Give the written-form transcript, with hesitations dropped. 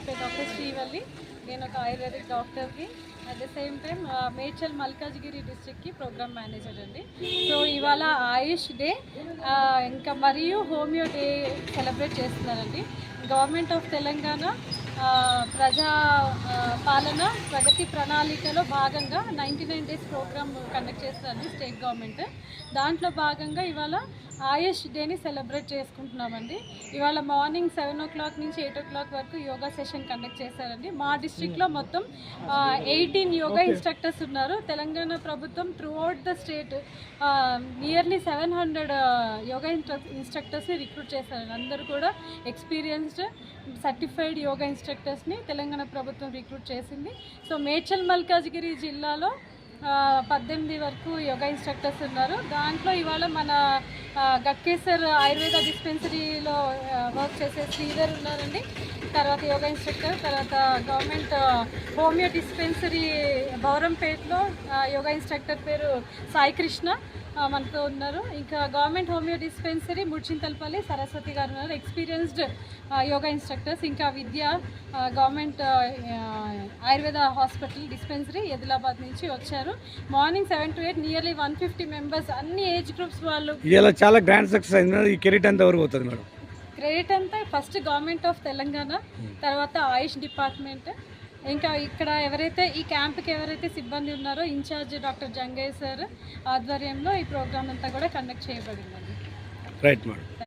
పేరు డాక్టర్ శ్రీవల్లి. నేను ఒక ఆయుర్వేదిక్ డాక్టర్కి. At the same time Medchal Malkajgiri డిస్ట్రిక్ట్కి ప్రోగ్రామ్ మేనేజర్ అండి. సో ఇవాళ ఆయుష్ డే ఇంకా మరియు హోమియో డే సెలబ్రేట్ చేస్తున్నారండి. గవర్నమెంట్ ఆఫ్ తెలంగాణ ప్రజా పాలన ప్రగతి ప్రణాళికలో భాగంగా 99 డేస్ ప్రోగ్రామ్ కండక్ట్ చేస్తారండి స్టేట్ గవర్నమెంట్. దాంట్లో భాగంగా ఇవాళ ఆయుష్ డేని సెలబ్రేట్ చేసుకుంటున్నామండి. ఇవాళ మార్నింగ్ 7 o'clock నుంచి 8 o'clock వరకు యోగా సెషన్ కండక్ట్ చేశారండి. మా డిస్ట్రిక్ట్లో మొత్తం 18 యోగా ఇన్స్ట్రక్టర్స్ ఉన్నారు. తెలంగాణ ప్రభుత్వం throughout the state nearly 700 yoga ఇన్స్ట్రక్టర్స్ని రిక్రూట్ చేశారండి. అందరూ కూడా ఎక్స్పీరియన్స్డ్ సర్టిఫైడ్ యోగా ఇన్స్ట్రక్టర్స్ని తెలంగాణ ప్రభుత్వం రిక్రూట్ చేసింది. సో మేడ్చల్ మల్కాజ్గిరి జిల్లాలో 18 వరకు యోగా ఇన్స్ట్రక్టర్స్ ఉన్నారు. దాంట్లో ఇవాళ మన గట్కేసర్ ఆయుర్వేద డిస్పెన్సరీలో వర్క్ చేసే శ్రీధర్ ఉన్నారండి, తర్వాత యోగా ఇన్స్ట్రక్టర్. తర్వాత గవర్నమెంట్ హోమియో డిస్పెన్సరీ బౌరంపేటలో యోగా ఇన్స్ట్రక్టర్ పేరు సాయి కృష్ణ మనతో ఉన్నారు. ఇంకా government homeo dispensary Mudchintalpalli Saraswati గారు ఉన్నారు, ఎక్స్పీరియన్స్డ్ యోగా ఇన్స్ట్రక్టర్స్. ఇంకా Vidya government Ayurveda hospital dispensary Adilabad నుంచి వచ్చారు. మార్నింగ్ 7 to 8 నియర్లీ 150 మెంబర్స్, అన్ని ఏజ్ గ్రూప్స్ వాళ్ళు. ఇలా చాలా గ్రాండ్ సక్సెస్ అయింది. ఈ క్రెడిట్ అంతా ఎవరికి పోతుంది మేడం? క్రెడిట్ అంతా ఫస్ట్ గవర్నమెంట్ ఆఫ్ తెలంగాణ, తర్వాత ఆయుష్ డిపార్ట్మెంట్, ఇంకా ఇక్కడ ఎవరైతే ఈ క్యాంప్కి ఎవరైతే సిబ్బంది ఉన్నారో ఇన్ఛార్జ్ డాక్టర్ జంగయ్య సార్ ఆధ్వర్యంలో ఈ ప్రోగ్రామ్ అంతా కూడా కండక్ట్ చేయబడిందండి. Right madam.